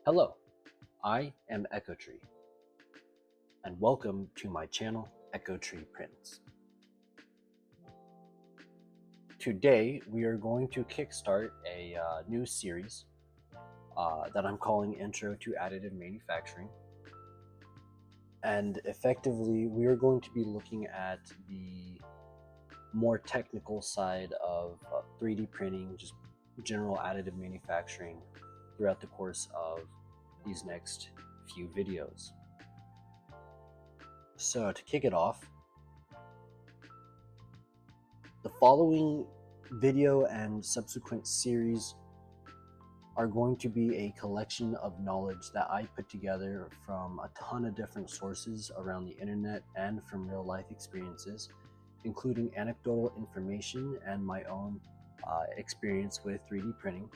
Hello, I am EchoTree, and welcome to my channel, EchoTree Prints. Today, we are going to kickstart a new series that I'm calling Intro to Additive Manufacturing. And effectively, we are going to be looking at the more technical side of 3D printing, just general additive manufacturing throughout the course of these next few videos. So to kick it off, the following video and subsequent series are going to be a collection of knowledge that I put together from a ton of different sources around the internet and from real life experiences, including anecdotal information and my own experience with 3D printing,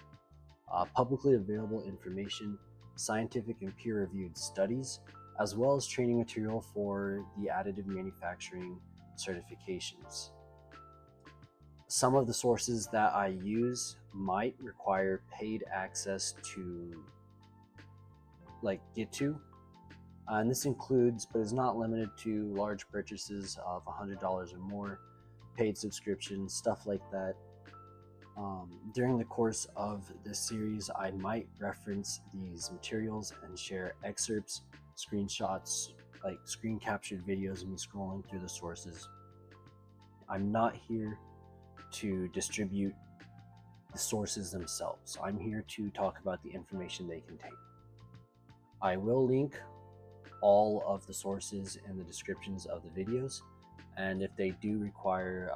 publicly available information, scientific and peer-reviewed studies, as well as training material for the additive manufacturing certifications. Some of the sources that I use might require paid access to get to, and this includes but is not limited to large purchases of $100 or more, paid subscriptions, stuff like that. During the course of this series, I might reference these materials and share excerpts, screenshots, like screen captured videos of me scrolling through the sources. I'm not here to distribute the sources themselves. I'm here to talk about the information they contain. I will link all of the sources in the descriptions of the videos, and if they do require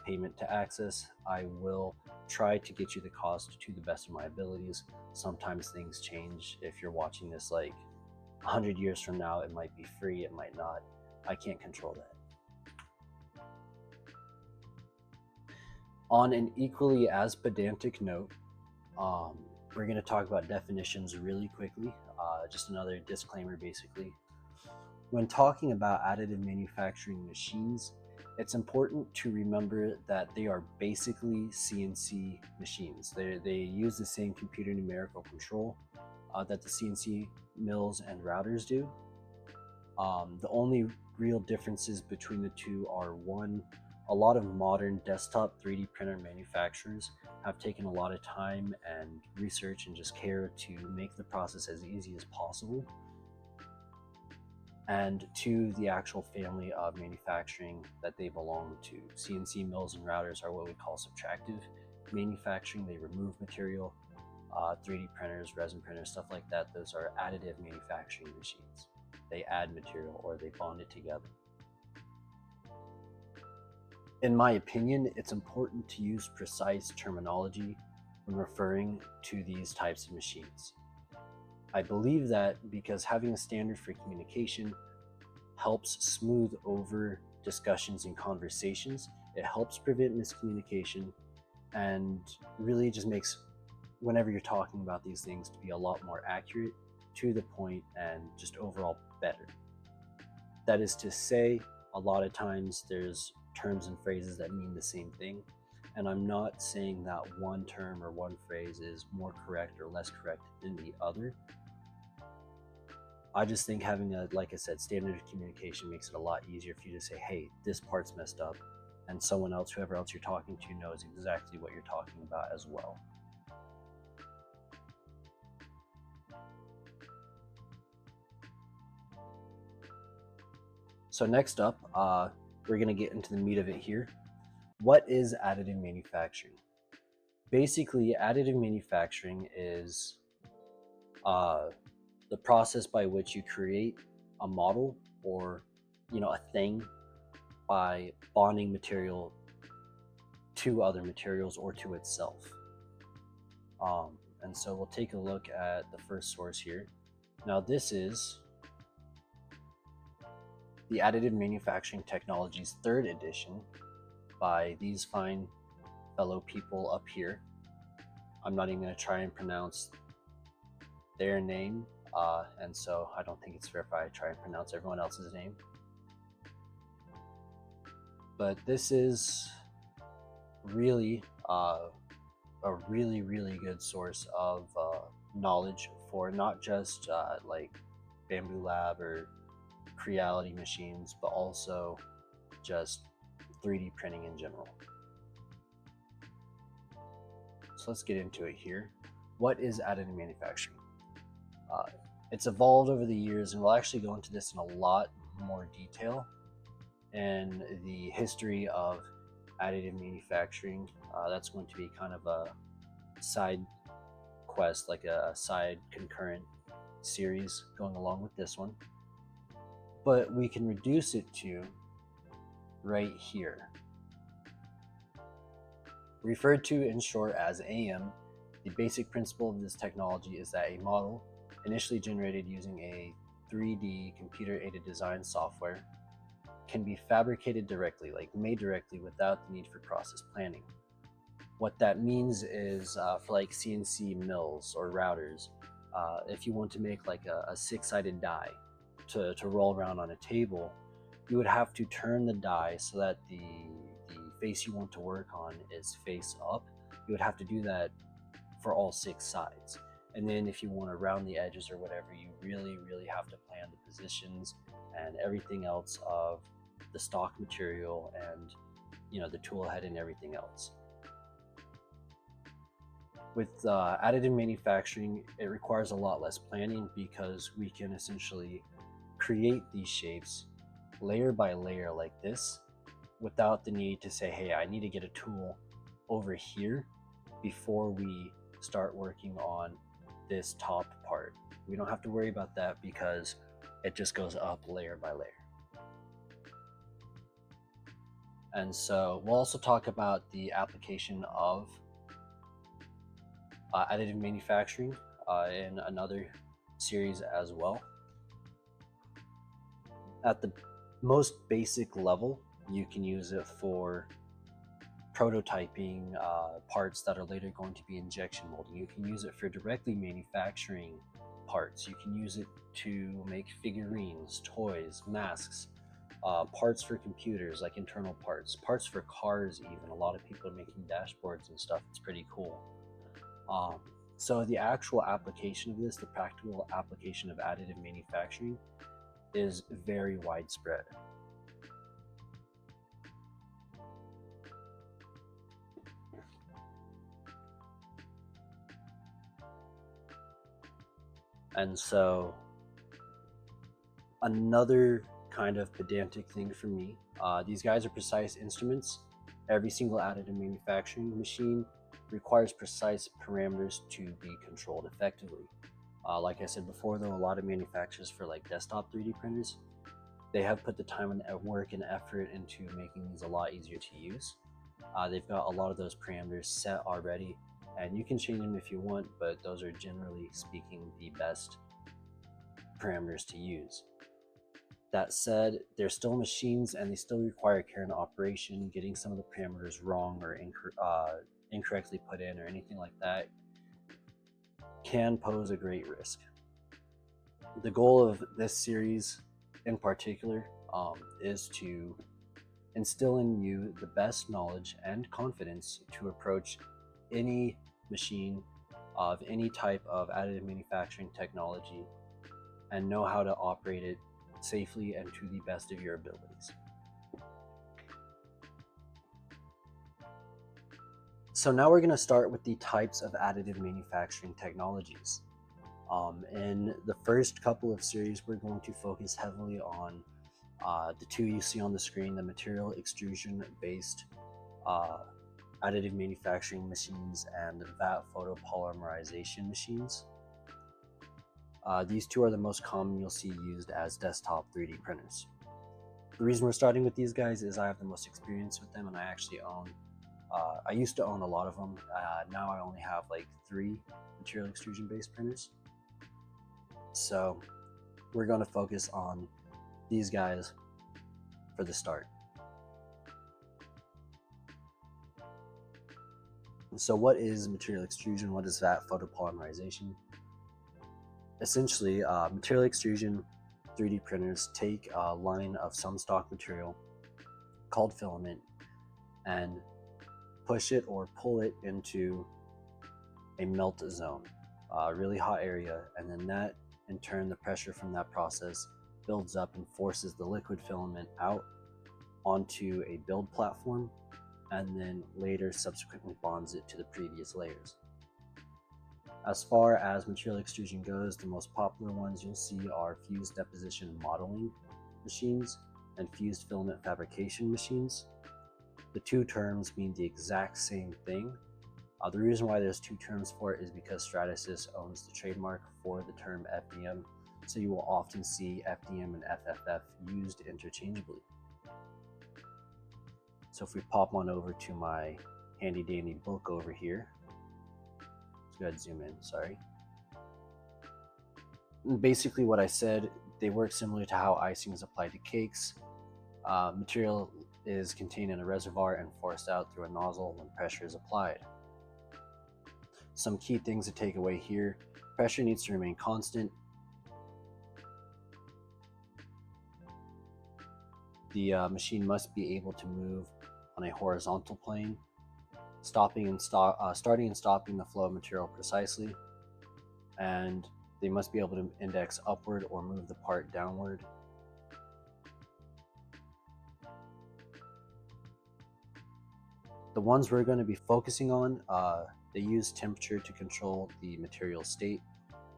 payment to access, I will try to get you the cost to the best of my abilities. Sometimes things change. If you're watching this like 100 years from now, it might be free, it might not. I can't control that. On an equally as pedantic note, we're going to talk about definitions really quickly. Just another disclaimer basically. When talking about additive manufacturing machines, it's important to remember that they are basically CNC machines. They use the same computer numerical control that the CNC mills and routers do. The only real differences between the two are, one, a lot of modern desktop 3D printer manufacturers have taken a lot of time and research and just care to make the process as easy as possible. And two, the actual family of manufacturing that they belong to. CNC mills and routers are what we call subtractive manufacturing. They remove material. 3D printers, resin printers, stuff like that, those are additive manufacturing machines. They add material or they bond it together. In my opinion, it's important to use precise terminology when referring to these types of machines. I believe that because having a standard for communication helps smooth over discussions and conversations, it helps prevent miscommunication, and really just makes whenever you're talking about these things to be a lot more accurate, to the point, and just overall better. That is to say, a lot of times there's terms and phrases that mean the same thing, and I'm not saying that one term or one phrase is more correct or less correct than the other. I just think having a, like I said, standard of communication makes it a lot easier for you to say, hey, this part's messed up, and someone else, whoever else you're talking to, knows exactly what you're talking about as well. So next up, we're going to get into the meat of it here. What is additive manufacturing? Basically, additive manufacturing is the process by which you create a model or a thing by bonding material to other materials or to itself. And so we'll take a look at the first source here. Now this is the Additive Manufacturing Technologies 3rd edition by these fine fellow people up here. I'm not even going to try and pronounce their name, and so I don't think it's fair if I try and pronounce everyone else's name. But this is really a really good source of knowledge for not just like Bamboo Lab or Creality machines, but also just 3D printing in general. So let's get into it here. What is additive manufacturing? It's evolved over the years, and we'll actually go into this in a lot more detail in the history of additive manufacturing. That's going to be kind of a side quest, like a side concurrent series going along with this one. But we can reduce it to right here. Referred to in short as AM, the basic principle of this technology is that a model, initially generated using a 3D computer-aided design software, can be fabricated directly, like made directly without the need for process planning. What that means is for like CNC mills or routers, if you want to make like a six-sided die to roll around on a table, you would have to turn the die so that the face you want to work on is face up. You would have to do that for all 6 sides. And then if you want to round the edges or whatever, you really have to plan the positions and everything else of the stock material and, you know, the tool head and everything else. With additive manufacturing, it requires a lot less planning because we can essentially create these shapes layer by layer like this without the need to say, hey, I need to get a tool over here before we start working on this top part. We don't have to worry about that because it just goes up layer by layer. And so we'll also talk about the application of additive manufacturing in another series as well. At the most basic level, you can use it for prototyping parts that are later going to be injection molding. You can use it for directly manufacturing parts. You can use it to make figurines, toys, masks, parts for computers, like internal parts for cars even. A lot of people are making dashboards and stuff. It's pretty cool. So the actual application of this, the practical application of additive manufacturing, is very widespread. And so another kind of pedantic thing for me, these guys are precise instruments. Every single additive manufacturing machine requires precise parameters to be controlled effectively. Like I said before, though, a lot of manufacturers for like desktop 3D printers, they have put the time and work and effort into making these a lot easier to use. They've got a lot of those parameters set already, and you can change them if you want, but those are generally speaking the best parameters to use. That said, they're still machines and they still require care in operation. Getting some of the parameters wrong or incorrectly put in or anything like that can pose a great risk. The goal of this series in particular is to instill in you the best knowledge and confidence to approach any machine of any type of additive manufacturing technology and know how to operate it safely and to the best of your abilities. So now we're going to start with the types of additive manufacturing technologies. In the first couple of series, we're going to focus heavily on the two you see on the screen, the material extrusion based additive manufacturing machines and the Vat Photopolymerization machines. These two are the most common you'll see used as desktop 3D printers. The reason we're starting with these guys is I have the most experience with them, and I actually own, I used to own a lot of them. Now I only have like 3 material extrusion based printers. So we're going to focus on these guys for the start. So what is material extrusion? What is Vat Photopolymerization? Essentially, material extrusion 3D printers take a line of some stock material called filament and push it or pull it into a melt zone. really hot area, and then that in turn, the pressure from that process builds up and forces the liquid filament out onto a build platform, and then later subsequently bonds it to the previous layers. As far as material extrusion goes, the most popular ones you'll see are fused deposition modeling machines and fused filament fabrication machines. The two terms mean the exact same thing. The reason why there's two terms for it is because Stratasys owns the trademark for the term FDM, so you will often see FDM and FFF used interchangeably. So if we pop on over to my handy dandy book over here, let's go ahead and zoom in, sorry. And basically what I said, they work similar to how icing is applied to cakes. Material is contained in a reservoir and forced out through a nozzle when pressure is applied. Some key things to take away here: pressure needs to remain constant. The machine must be able to move on a horizontal plane, starting and stopping the flow of material precisely, and they must be able to index upward or move the part downward. The ones we're going to be focusing on, they use temperature to control the material state.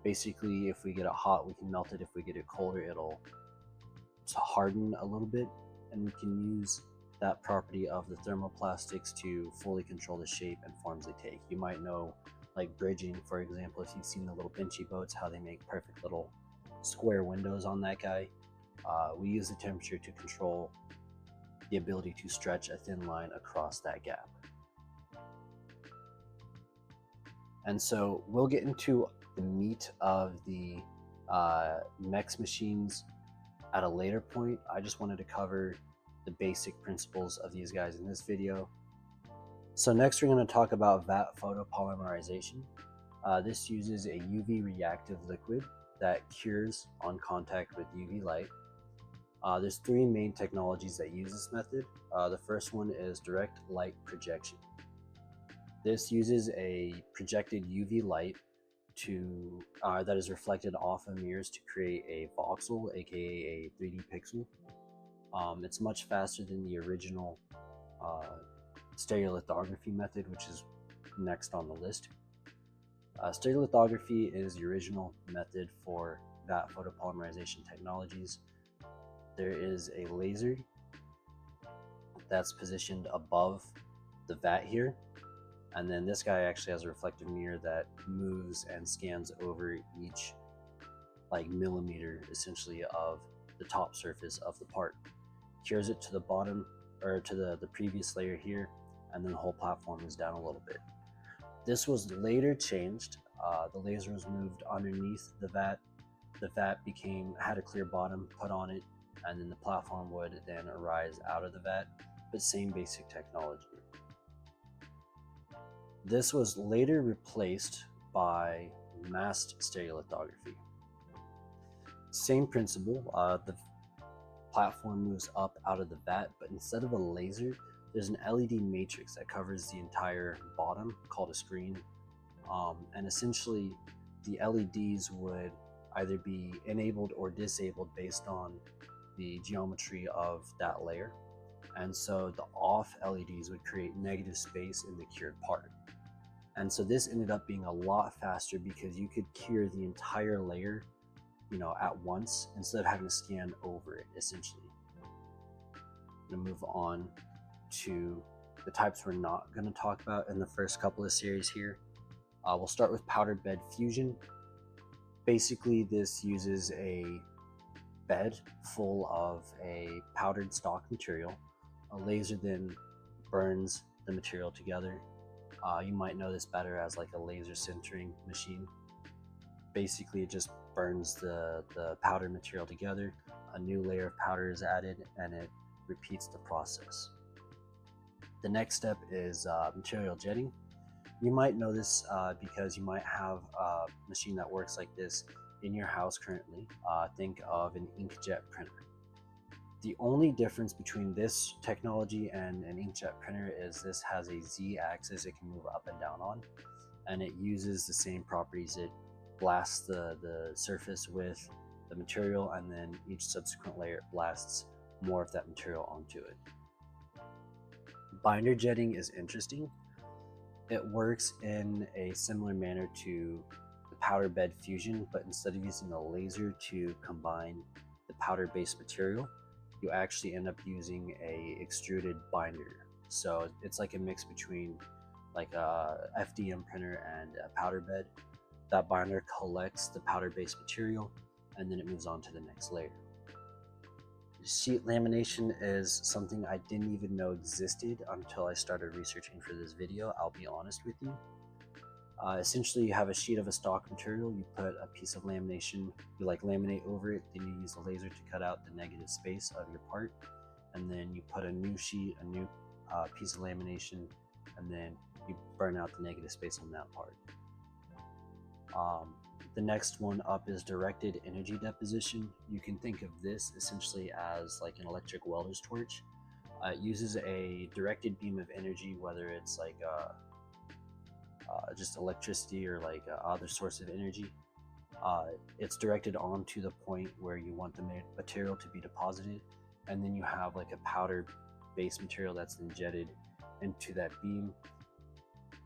Basically, if we get it hot, we can melt it. If we get it colder, it'll harden a little bit, and we can use that property of the thermoplastics to fully control the shape and forms they take. You might know, like bridging, for example, if you've seen the little Vinci boats, how they make perfect little square windows on that guy. We use the temperature to control the ability to stretch a thin line across that gap. And so we'll get into the meat of the MEX machines at a later point. I just wanted to cover the basic principles of these guys in this video. So next we're going to talk about vat photopolymerization. This uses a UV reactive liquid that cures on contact with UV light. There's three main technologies that use this method. The first one is direct light projection. This uses a projected UV light that is reflected off of mirrors to create a voxel, aka a 3D pixel. It's much faster than the original stereolithography method, which is next on the list. Stereolithography is the original method for vat photopolymerization technologies. There is a laser that's positioned above the vat here, and then this guy actually has a reflective mirror that moves and scans over each millimeter essentially of the top surface of the part, cures it to the bottom or to the previous layer here, and then the whole platform is down a little bit. This was later changed. The laser was moved underneath the vat. The vat had a clear bottom put on it, and then the platform would then arise out of the vat, but same basic technology. This was later replaced by masked stereolithography. Same principle, the platform moves up out of the vat, but instead of a laser, there's an LED matrix that covers the entire bottom called a screen. And essentially the LEDs would either be enabled or disabled based on the geometry of that layer. And so the off LEDs would create negative space in the cured part. And so this ended up being a lot faster because you could cure the entire layer, at once instead of having to scan over it, essentially. I'm gonna move on to the types we're not going to talk about in the first couple of series here. We'll start with powder bed fusion. Basically, this uses a bed full of a powdered stock material. A laser then burns the material together. You might know this better as like a laser sintering machine. Basically, it just burns the powder material together. A new layer of powder is added, and it repeats the process. The next step is material jetting. You might know this because you might have a machine that works like this in your house currently. Think of an inkjet printer. The only difference between this technology and an inkjet printer is this has a Z-axis it can move up and down on. and it uses the same properties. It blasts the surface with the material, and then each subsequent layer blasts more of that material onto it. Binder jetting is interesting. It works in a similar manner to the powder bed fusion, but instead of using a laser to combine the powder-based material, you actually end up using a extruded binder. So it's like a mix between like a FDM printer and a powder bed. That binder collects the powder-based material, and then it moves on to the next layer. Sheet lamination is something I didn't even know existed until I started researching for this video, I'll be honest with you. Essentially, you have a sheet of a stock material, you put a piece of lamination, you laminate over it, then you use a laser to cut out the negative space of your part, and then you put a new sheet, a new piece of lamination, and then you burn out the negative space on that part. The next one up is directed energy deposition. You can think of this essentially as like an electric welder's torch. It uses a directed beam of energy, whether it's like just electricity or like other source of energy. It's directed onto the point where you want the material to be deposited, and then you have like a powder-based material that's then jetted into that beam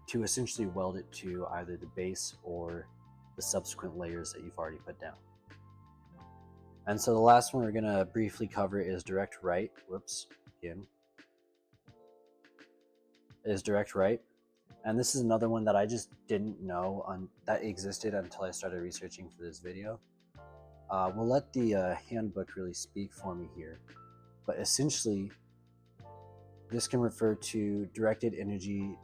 to essentially weld it to either the base or the subsequent layers that you've already put down. And so the last one we're going to briefly cover is direct write. Is direct write. And this is another one that I just didn't know that existed until I started researching for this video. We'll let the handbook really speak for me here. But essentially, this can refer to directed energy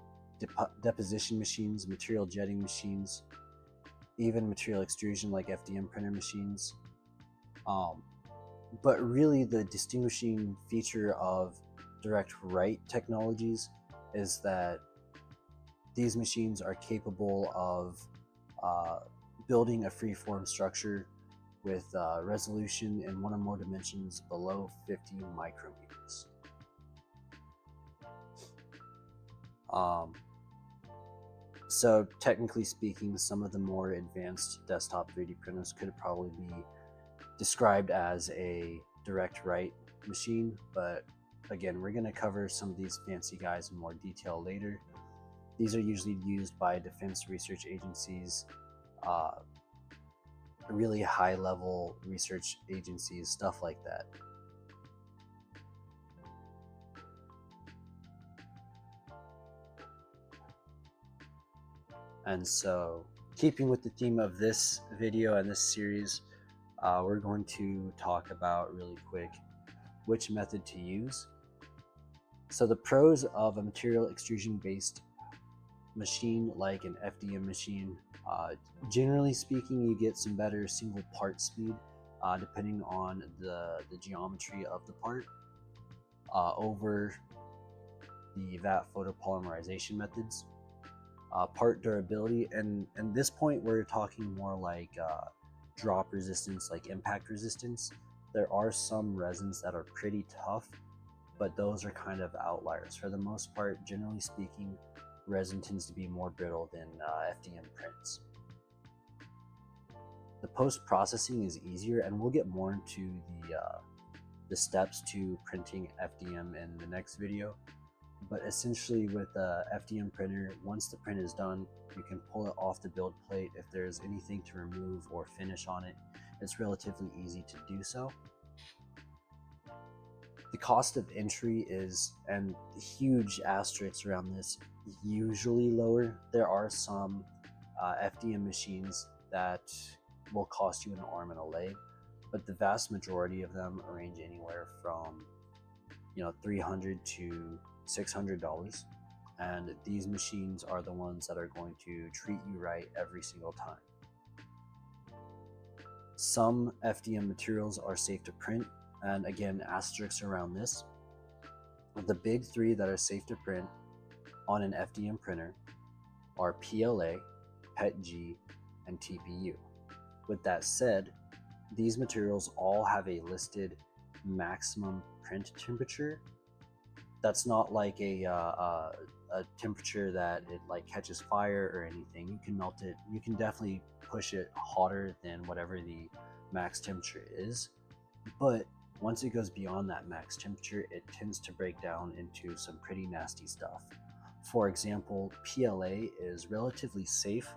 deposition machines, material jetting machines, even material extrusion like FDM printer machines. But really the distinguishing feature of direct write technologies is that these machines are capable of building a free-form structure with resolution in one or more dimensions below 50 micrometers. So technically speaking, some of the more advanced desktop 3D printers could probably be described as a direct write machine, but again, we're going to cover some of these fancy guys in more detail later. These are usually used by defense research agencies, really high-level research agencies, stuff like that. And so, keeping with the theme of this video and this series, we're going to talk about really quick which method to use. So the pros of a material extrusion based machine like an FDM machine, generally speaking, you get some better single part speed depending on the geometry of the part over the Vat Photopolymerization methods. Part durability, and at this point we're talking more like drop resistance, like impact resistance. There are some resins that are pretty tough, but those are kind of outliers. For the most part, generally speaking, resin tends to be more brittle than FDM prints. The post-processing is easier, and we'll get more into the steps to printing FDM in the next video. But essentially with a FDM printer, once the print is done, you can pull it off the build plate. If there's anything to remove or finish on it, it's relatively easy to do so. The cost of entry is, and huge asterisks around this, usually lower. There are some FDM machines that will cost you an arm and a leg, but the vast majority of them range anywhere from $300 to $600, and these machines are the ones that are going to treat you right every single time. Some FDM materials are safe to print, and again, asterisks around this. The big three that are safe to print on an FDM printer are PLA, PETG, and TPU. With that said, these materials all have a listed maximum print temperature. That's not like a a temperature that it like catches fire or anything. You can melt it. You can definitely push it hotter than whatever the max temperature is. But once it goes beyond that max temperature, it tends to break down into some pretty nasty stuff. For example, PLA is relatively safe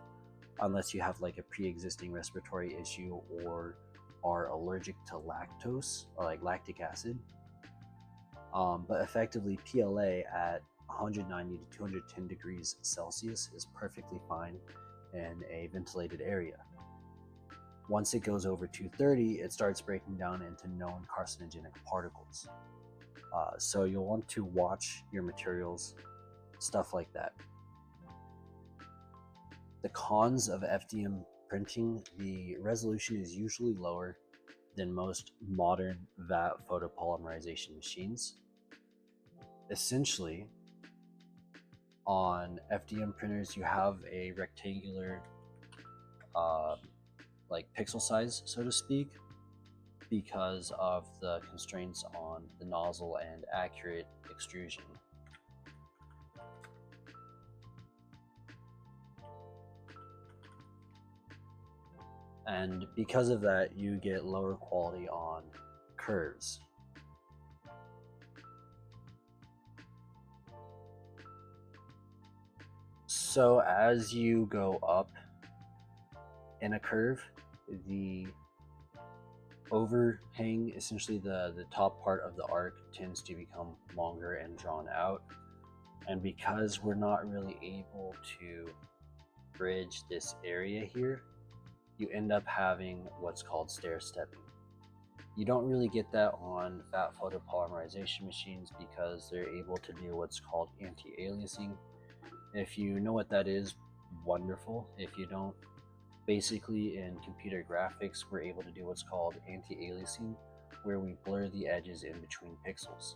unless you have like a pre-existing respiratory issue or are allergic to lactose or like lactic acid. But effectively, PLA at 190 to 210 degrees Celsius is perfectly fine in a ventilated area. Once it goes over 230, it starts breaking down into known carcinogenic particles. So you'll want to watch your materials, stuff like that. The cons of FDM printing: the resolution is usually lower than most modern vat photopolymerization machines. Essentially, on FDM printers, you have a rectangular like pixel size, so to speak, because of the constraints on the nozzle and accurate extrusion. And because of that, you get lower quality on curves. So as you go up in a curve, the overhang, essentially the top part of the arc, tends to become longer and drawn out. And because we're not really able to bridge this area here, you end up having what's called stair stepping. You don't really get that on vat photopolymerization machines because they're able to do what's called anti-aliasing. If you know what that is, wonderful. If you don't, basically in computer graphics, we're able to do what's called anti-aliasing, where we blur the edges in between pixels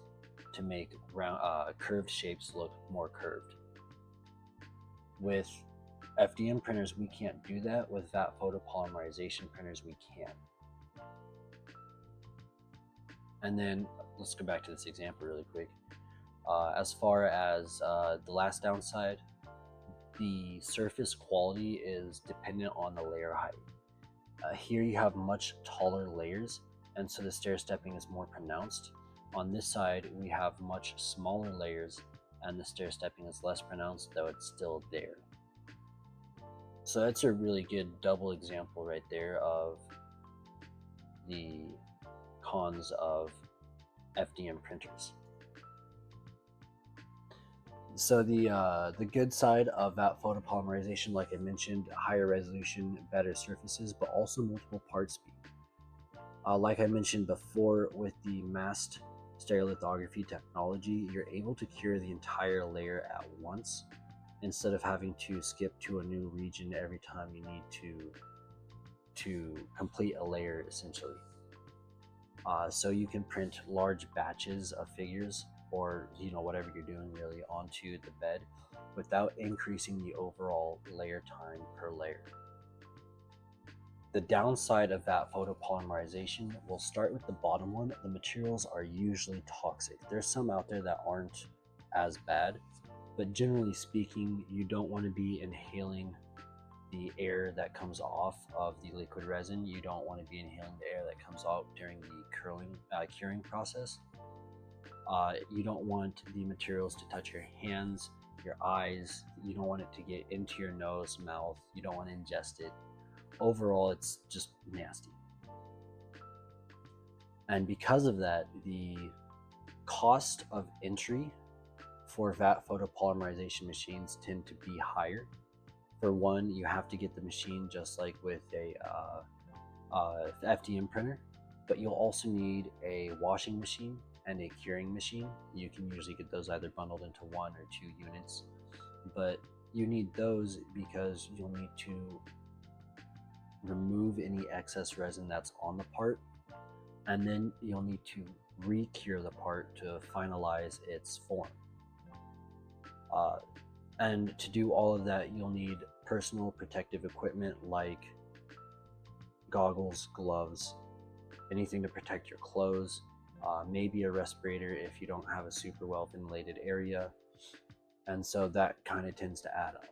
to make curved shapes look more curved. With FDM printers, we can't do that. With vat photopolymerization printers, we can. And then let's go back to this example really quick. As far as the last downside, the surface quality is dependent on the layer height. Here you have much taller layers, and so the stair stepping is more pronounced. On this side, we have much smaller layers, and the stair stepping is less pronounced, though it's still there. So that's a really good double example right there of the cons of FDM printers. So the good side of vat photopolymerization, like I mentioned, higher resolution, better surfaces, but also multiple part speed. Like I mentioned before, with the masked stereolithography technology, you're able to cure the entire layer at once instead of having to skip to a new region every time you need to complete a layer, essentially. So you can print large batches of figures, or whatever you're doing really, onto the bed without increasing the overall layer time per layer. The downside of vat photopolymerization, we'll start with the bottom one. The materials are usually toxic. There's some out there that aren't as bad, but generally speaking, you don't want to be inhaling the air that comes off of the liquid resin. You don't want to be inhaling the air that comes out during the curing process. You don't want the materials to touch your hands, your eyes. You don't want it to get into your nose, mouth. You don't want to ingest it. Overall, it's just nasty. And because of that, the cost of entry for vat photopolymerization machines tend to be higher. For one, you have to get the machine just like with a FDM printer, but you'll also need a washing machine and a curing machine. You can usually get those either bundled into 1 or 2 units, but you need those because you'll need to remove any excess resin that's on the part, and then you'll need to re-cure the part to finalize its form. And to do all of that, you'll need personal protective equipment like goggles, gloves, anything to protect your clothes, maybe a respirator if you don't have a super well ventilated area. And so that kind of tends to add up.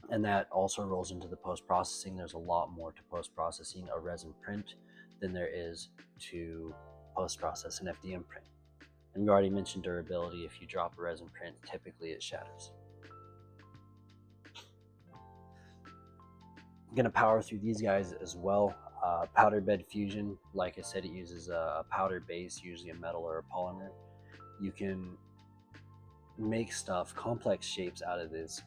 And that also rolls into the post-processing. There's a lot more to post-processing a resin print than there is to post-process an FDM print. And we already mentioned durability. If you drop a resin print, typically it shatters. I'm going to power through these guys as well. Powder bed fusion, like I said, it uses a powder base, usually a metal or a polymer. You can make stuff, complex shapes out of this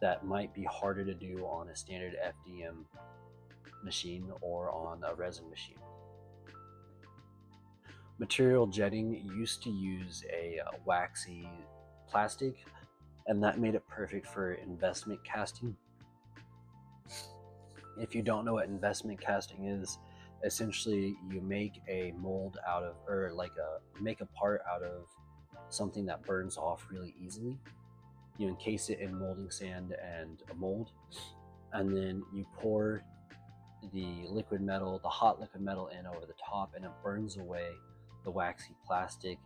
that might be harder to do on a standard FDM machine or on a resin machine. Material jetting used to use a waxy plastic, and that made it perfect for investment casting. If you don't know what investment casting is, essentially you make a mold out of, or like make a part out of something that burns off really easily. You encase it in molding sand and a mold, and then you pour the liquid metal, the hot liquid metal, in over the top, and it burns away the waxy plastic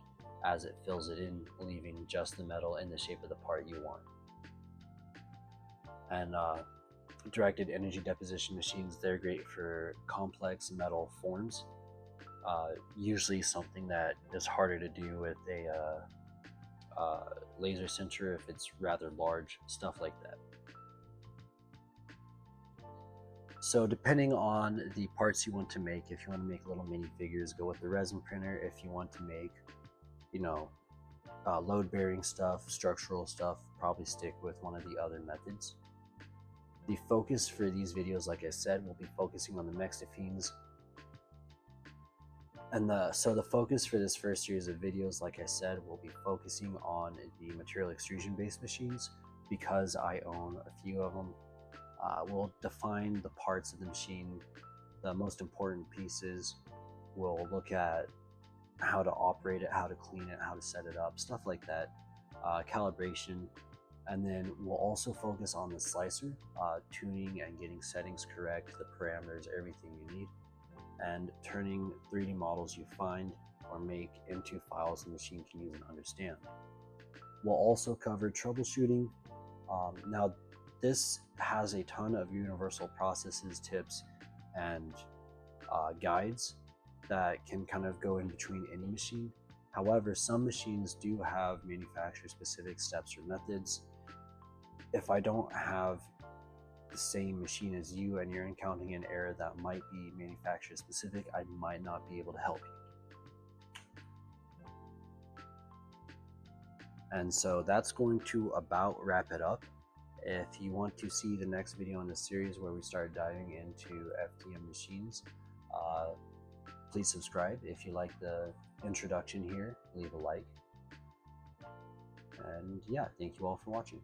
as it fills it in, leaving just the metal in the shape of the part you want. And directed energy deposition machines, they're great for complex metal forms, usually something that is harder to do with a laser sinter if it's rather large, stuff like that. So depending on the parts you want to make, if you want to make little minifigures, go with the resin printer. If you want to make, you know, load bearing stuff, structural stuff, probably stick with one of the other methods. The focus for these videos, like I said, will be focusing on the MEX affines. And so the focus for this first series of videos, like I said, will be focusing on the material extrusion based machines because I own a few of them. We'll define the parts of the machine, the most important pieces. We'll look at how to operate it, how to clean it, how to set it up, stuff like that, calibration. And then we'll also focus on the slicer, tuning and getting settings correct, the parameters, everything you need, and turning 3D models you find or make into files the machine can use and understand. We'll also cover troubleshooting. Now, this has a ton of universal processes, tips, and guides that can kind of go in between any machine. However, some machines do have manufacturer-specific steps or methods. If I don't have the same machine as you and you're encountering an error that might be manufacturer-specific, I might not be able to help you. And so that's going to about wrap it up. If you want to see the next video in the series where we start diving into FDM machines, please subscribe. If you like the introduction here, leave a like. And yeah, thank you all for watching.